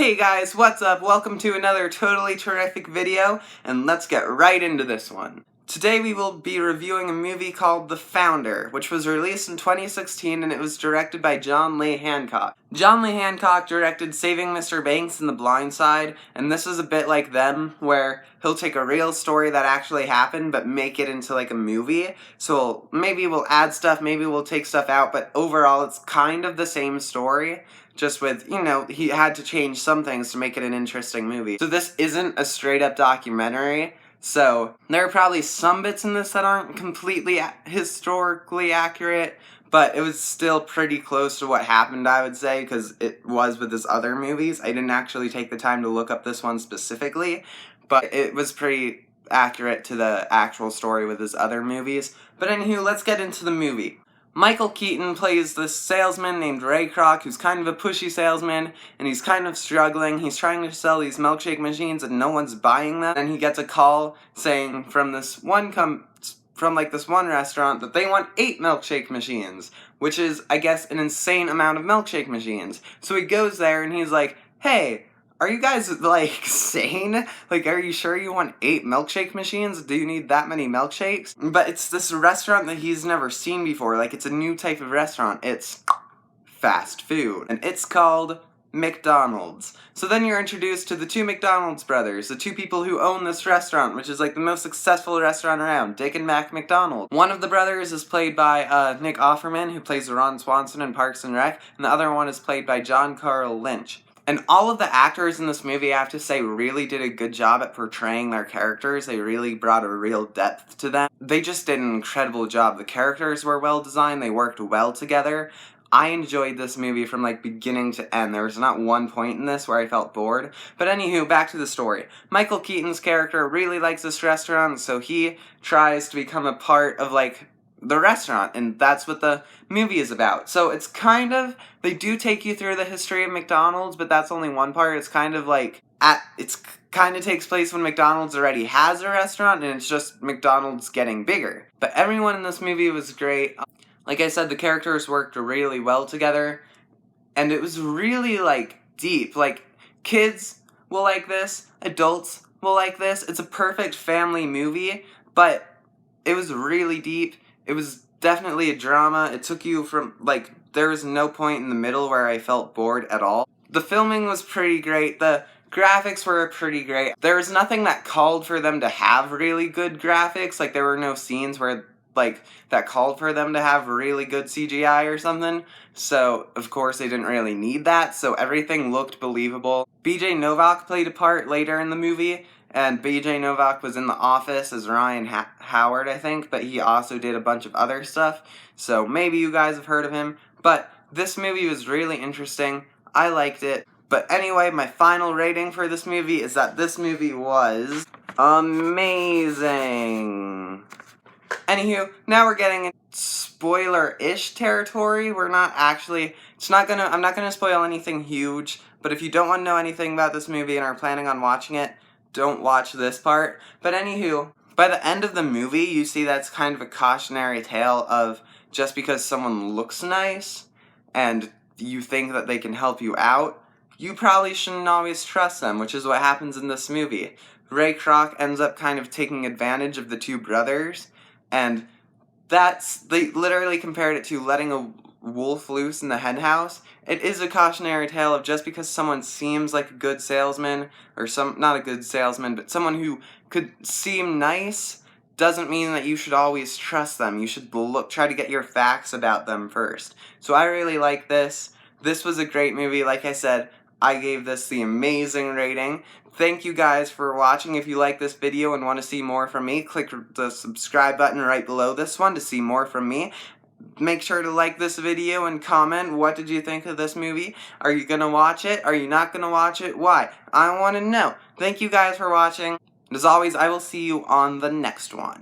Hey guys, what's up? Welcome to another totally terrific video, and let's get right into this one. Today we will be reviewing a movie called The Founder, which was released in 2016 and it was directed by John Lee Hancock. John Lee Hancock directed Saving Mr. Banks and The Blind Side, and this is a bit like them, where he'll take a real story that actually happened but make it into like a movie. So maybe we'll add stuff, maybe we'll take stuff out, but overall it's kind of the same story. Just with, he had to change some things to make it an interesting movie. So this isn't a straight-up documentary, so there are probably some bits in this that aren't completely historically accurate, but it was still pretty close to what happened, I would say, because it was with his other movies. I didn't actually take the time to look up this one specifically, but it was pretty accurate to the actual story with his other movies. But anywho, let's get into the movie. Michael Keaton plays this salesman named Ray Kroc, who's kind of a pushy salesman, and he's kind of struggling. He's trying to sell these milkshake machines and no one's buying them. And he gets a call saying from this one restaurant that they want 8 milkshake machines, which is, I guess, an insane amount of milkshake machines. So he goes there and he's like, "Hey, are you guys, like, sane? Like, are you sure you want 8 milkshake machines? Do you need that many milkshakes?" But it's this restaurant that he's never seen before. Like, it's a new type of restaurant. It's fast food. And it's called McDonald's. So then you're introduced to the 2 McDonald's brothers, the 2 people who own this restaurant, which is like the most successful restaurant around, Dick and Mac McDonald. One of the brothers is played by Nick Offerman, who plays Ron Swanson in Parks and Rec, and the other one is played by John Carl Lynch. And all of the actors in this movie, I have to say, really did a good job at portraying their characters. They really brought a real depth to them. They just did an incredible job. The characters were well designed, they worked well together. I enjoyed this movie from like beginning to end. There was not one point in this where I felt bored. But anywho, back to the story. Michael Keaton's character really likes this restaurant, so he tries to become a part of like the restaurant, and that's what the movie is about. So it's kind of, they do take you through the history of McDonald's, but that's only one part. It's kind of like, it's kind of takes place when McDonald's already has a restaurant, and it's just McDonald's getting bigger. But everyone in this movie was great. Like I said, the characters worked really well together, and it was really, like, deep. Like, kids will like this, adults will like this. It's a perfect family movie, but it was really deep. It was definitely a drama. It took you from, like, there was no point in the middle where I felt bored at all. The filming was pretty great. The graphics were pretty great. There was nothing that called for them to have really good graphics. Like, there were no scenes where, like, that called for them to have really good CGI or something. So, of course, they didn't really need that. So everything looked believable. BJ Novak played a part later in the movie. And BJ Novak was in The Office as Ryan Howard, I think, but he also did a bunch of other stuff, so maybe you guys have heard of him. But this movie was really interesting. I liked it. But anyway, my final rating for this movie is that this movie was amazing. Anywho, now we're getting in spoiler-ish territory. I'm not gonna spoil anything huge, but if you don't want to know anything about this movie and are planning on watching it, don't watch this part. But anywho, by the end of the movie, you see that's kind of a cautionary tale of just because someone looks nice and you think that they can help you out, you probably shouldn't always trust them, which is what happens in this movie. Ray Kroc ends up kind of taking advantage of the 2 brothers, and they literally compared it to letting a wolf loose in the hen house. It is a cautionary tale of just because someone seems like a good salesman, or not a good salesman, but someone who could seem nice, doesn't mean that you should always trust them. You should try to get your facts about them first. So I really like this. This was a great movie. Like I said, I gave this the amazing rating. Thank you guys for watching. If you like this video and want to see more from me, click the subscribe button right below this one to see more from me. Make sure to like this video and comment, what did you think of this movie? Are you gonna watch it? Are you not gonna watch it? Why? I want to know. Thank you guys for watching. And as always, I will see you on the next one.